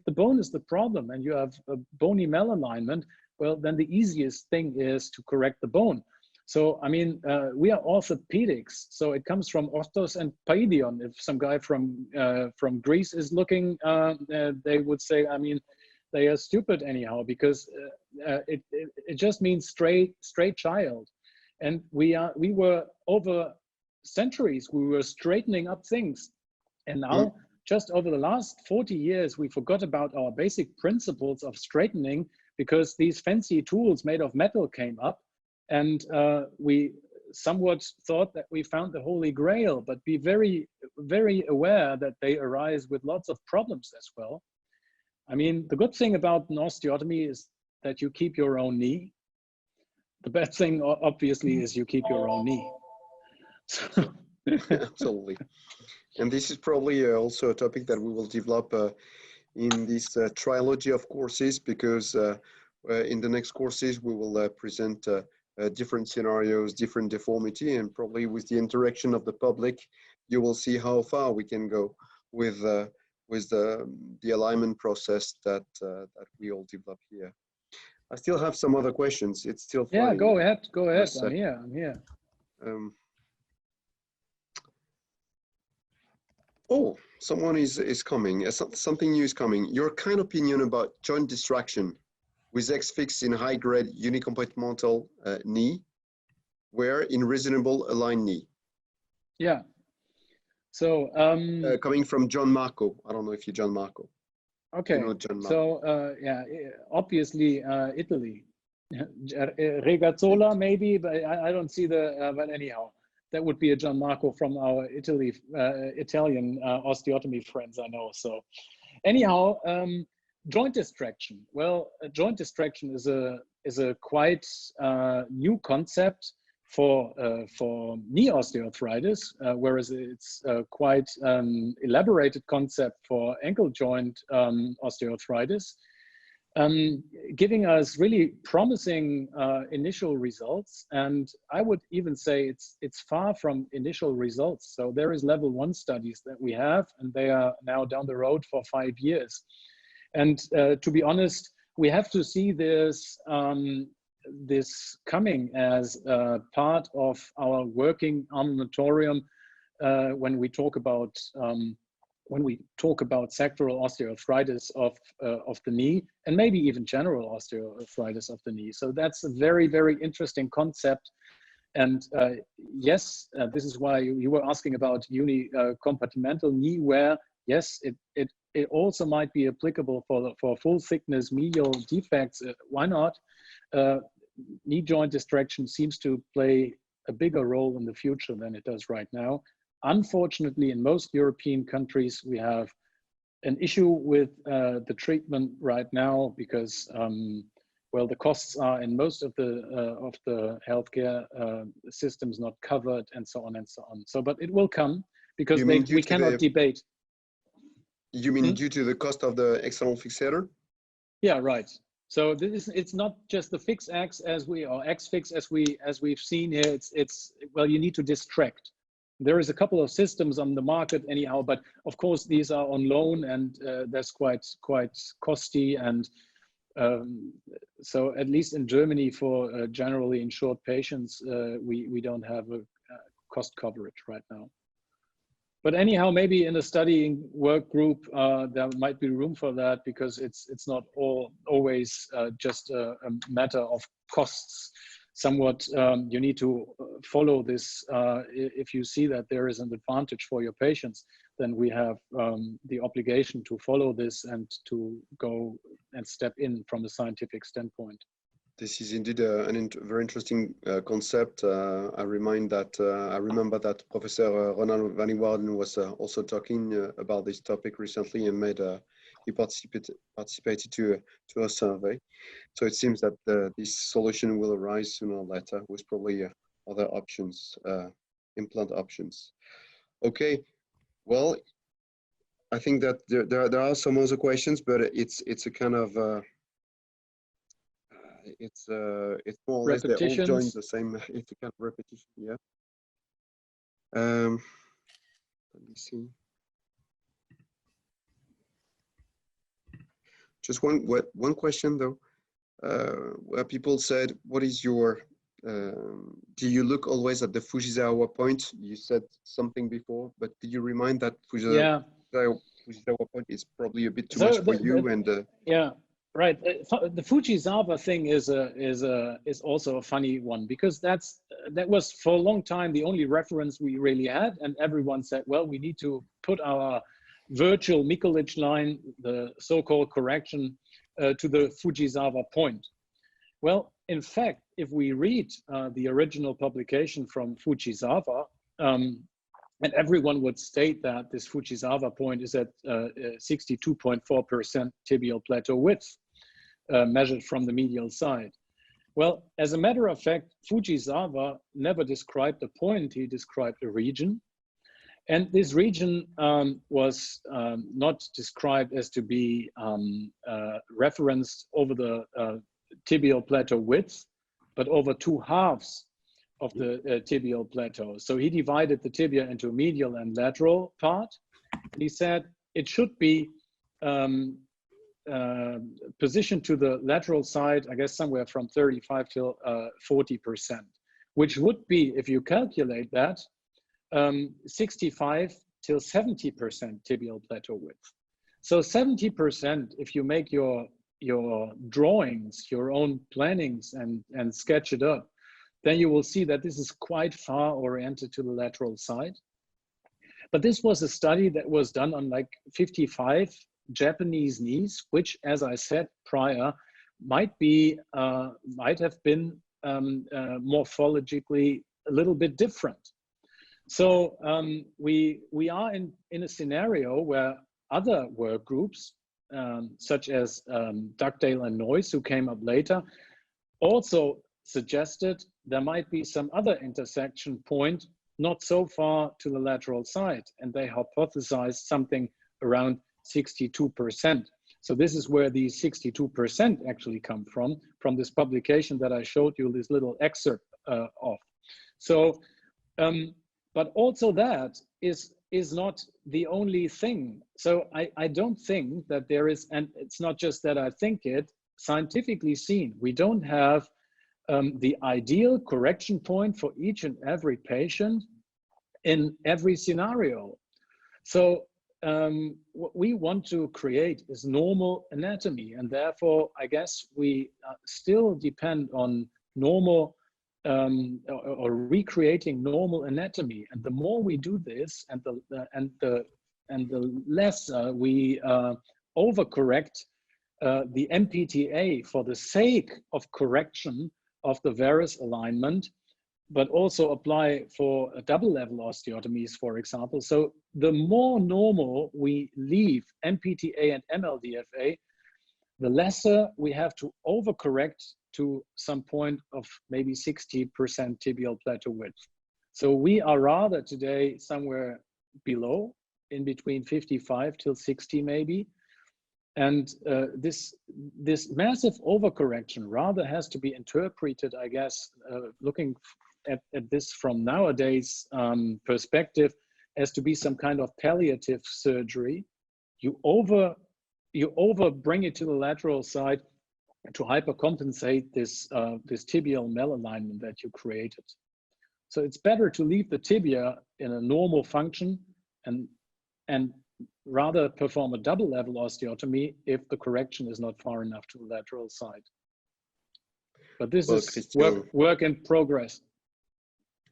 the bone is the problem and you have a bony malalignment, well, then the easiest thing is to correct the bone. So, I mean, we are orthopedics, so it comes from orthos and paidion. If some guy from Greece is looking, they would say, I mean, they are stupid anyhow, because it just means straight child. And we were over centuries, we were straightening up things. And now, just over the last 40 years, we forgot about our basic principles of straightening, because these fancy tools made of metal came up, and we somewhat thought that we found the Holy Grail, but be very, very aware that they arise with lots of problems as well. I mean, the good thing about an osteotomy is that you keep your own knee. The bad thing, obviously, is you keep your own knee. Absolutely. And this is probably also a topic that we will develop in this trilogy of courses, because in the next courses we will present different scenarios, different deformity, and probably with the interaction of the public, you will see how far we can go with the alignment process that we all develop here. I still have some other questions. It's still flying. Yeah, go ahead. I'm here. Oh, someone is coming. Something new is coming. Your kind opinion about joint distraction with X-fix in high-grade unicompartmental knee, where in reasonable aligned knee? Yeah. So coming from John Marco. I don't know if you're John Marco. Okay. You know John Marco. So yeah, obviously Italy, Regazzola maybe, but I don't see the. But anyhow, that would be a John Marco from our Italian osteotomy friends I know. So anyhow, joint distraction. Well, joint distraction is a quite new concept. for knee osteoarthritis, whereas it's quite elaborated concept for ankle joint osteoarthritis, giving us really promising initial results. And I would even say it's far from initial results. So there is level 1 studies that we have, and they are now down the road for 5 years. And to be honest, we have to see this this coming as part of our working armamentarium when we talk about sectoral osteoarthritis of the knee, and maybe even general osteoarthritis of the knee. So that's a very, very interesting concept. And yes, this is why you were asking about compartmental knee wear. Yes, it also might be applicable for full thickness medial defects. Why not? Knee joint distraction seems to play a bigger role in the future than it does right now. Unfortunately, in most European countries, we have an issue with the treatment right now because, well, the costs are in most of the healthcare systems not covered, and so on and so on. So, but it will come because we cannot debate. You mean due to the cost of the external fixator? Yeah, right. So it's not just the fix X X fix as we've seen here. It's well, you need to distract. There is a couple of systems on the market anyhow, but of course these are on loan, and that's quite costly. And so at least in Germany, for generally insured patients, we don't have a cost coverage right now. But anyhow, maybe in a studying work group, there might be room for that, because it's not always just a matter of costs. Somewhat, you need to follow this. If you see that there is an advantage for your patients, then we have the obligation to follow this and to go and step in from a scientific standpoint. This is indeed a very interesting concept. I remember that Professor Ronald van Leeuwarden was also talking about this topic recently, and he participated to a survey. So it seems that this solution will arise sooner or later, with probably other options, implant options. Okay, well, I think that there are some other questions, but it's a kind of it's more or less they all join the same. It's a kind of repetition, yeah. Let me see. Just one question though, where people said, "What is your? Do you look always at the Fujisawa point?" You said something before, but did you remind that Fujisawa point is probably a bit too much for you? Yeah. Right, the Fujisawa thing is also a funny one, because that was for a long time the only reference we really had, and everyone said, well, we need to put our virtual Mikulicz line, the so-called correction, to the Fujisawa point. Well, in fact, if we read the original publication from Fujisawa, and everyone would state that this Fujisawa point is at 62.4% tibial plateau width, measured from the medial side. Well, as a matter of fact, Fujisawa never described a point, he described a region. And this region was not described as to be referenced over the tibial plateau width, but over 2 halves of the tibial plateau. So he divided the tibia into medial and lateral part. And he said it should be positioned to the lateral side, I guess somewhere from 35 till 40%, which would be, if you calculate that, 65 till 70% tibial plateau width. So 70%, if you make your drawings, your own plannings, and sketch it up, then you will see that this is quite far oriented to the lateral side. But this was a study that was done on like 55 Japanese knees, which, as I said prior, might have been morphologically a little bit different. So we are in a scenario where other work groups, such as Dugdale and Noyce, who came up later, also suggested there might be some other intersection point not so far to the lateral side, and they hypothesized something around 62%. So this is where the 62% actually come from this publication that I showed you this little excerpt of. So, but also that is not the only thing. So I don't think that there is, and it's not just that I think it, scientifically seen, we don't have the ideal correction point for each and every patient in every scenario. So what we want to create is normal anatomy, and therefore I guess we still depend on normal or recreating normal anatomy. And the more we do this, and the less we overcorrect the MPTA for the sake of correction of the varus alignment, but also apply for double level osteotomies, for example. So the more normal we leave MPTA and mLDFA, the lesser we have to overcorrect to some point of maybe 60% tibial plateau width. So we are rather today somewhere below, in between 55 till 60 maybe. And this massive overcorrection rather has to be interpreted, I guess, looking at this from nowadays perspective, as to be some kind of palliative surgery. You over bring it to the lateral side to hypercompensate this tibial malalignment that you created. So it's better to leave the tibia in a normal function and rather perform a double level osteotomy if the correction is not far enough to the lateral side. But this is work in progress.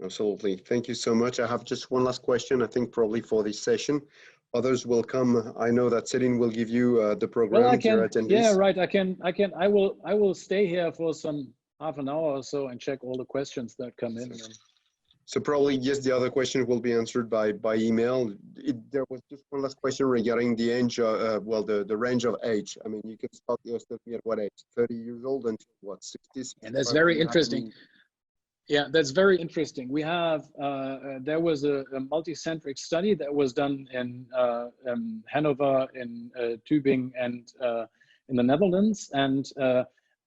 Absolutely. Thank you so much. I have just one last question, I think probably for this session. Others will come. I know that Céline will give you the program. Well, I can, yeah, right. I will stay here for some half an hour or so and check all the questions that come in. So probably, yes, the other question will be answered by email. There was just one last question regarding the age, the range of age. I mean, you can start the osteotomy at what age? 30 years old until what, 60? And that's very interesting. Yeah, that's very interesting. We have, there was a multicentric study that was done in Hanover, in Tübingen, and in the Netherlands. And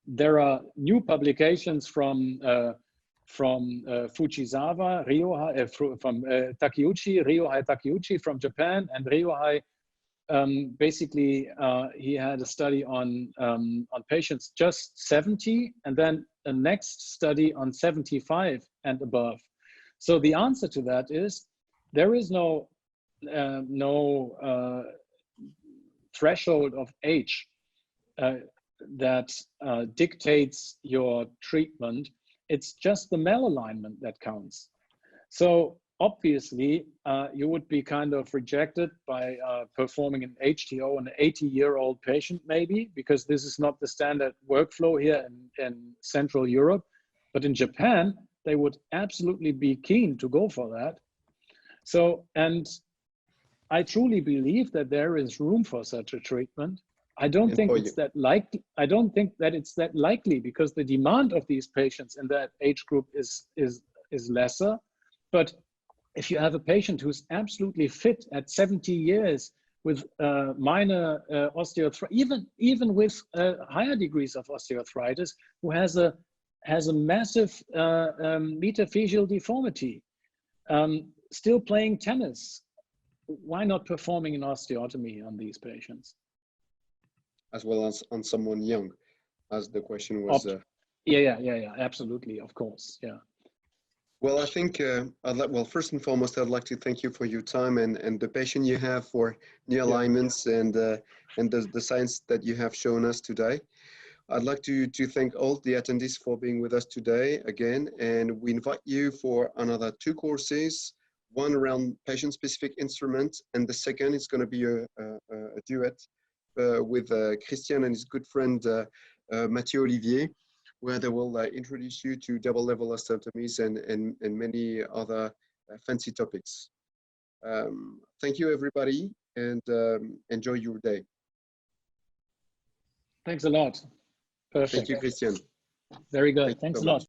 there are new publications from Fujisawa, from Takeuchi, Ryohei Takeuchi from Japan, and Ryohei, basically, he had a study on patients just 70, and then a next study on 75 and above. So the answer to that is there is no threshold of age that dictates your treatment. It's just the malalignment that counts. So obviously, you would be kind of rejected by performing an HTO on an 80-year-old patient, maybe, because this is not the standard workflow here in Central Europe. But in Japan, they would absolutely be keen to go for that. So, and I truly believe that there is room for such a treatment. I don't think it's that likely. I don't think that it's that likely, because the demand of these patients in that age group is lesser. But if you have a patient who's absolutely fit at 70 years with minor osteoarthritis, even with higher degrees of osteoarthritis, who has a massive metaphyseal deformity, still playing tennis, why not performing an osteotomy on these patients? As well as on someone young, as the question was. Yeah, absolutely, of course, yeah. Well, I think, well, first and foremost, I'd like to thank you for your time and the passion you have for knee alignments and the science that you have shown us today. I'd like to thank all the attendees for being with us today again, and we invite you for another 2 courses, one around patient-specific instruments, and the second is going to be a duet with Kristian and his good friend Mathieu Olivier, where they will introduce you to double-level osteotomies and many other fancy topics. Thank you, everybody, and enjoy your day. Thanks a lot. Perfect. Thank you, Kristian. Very good. Thanks a lot.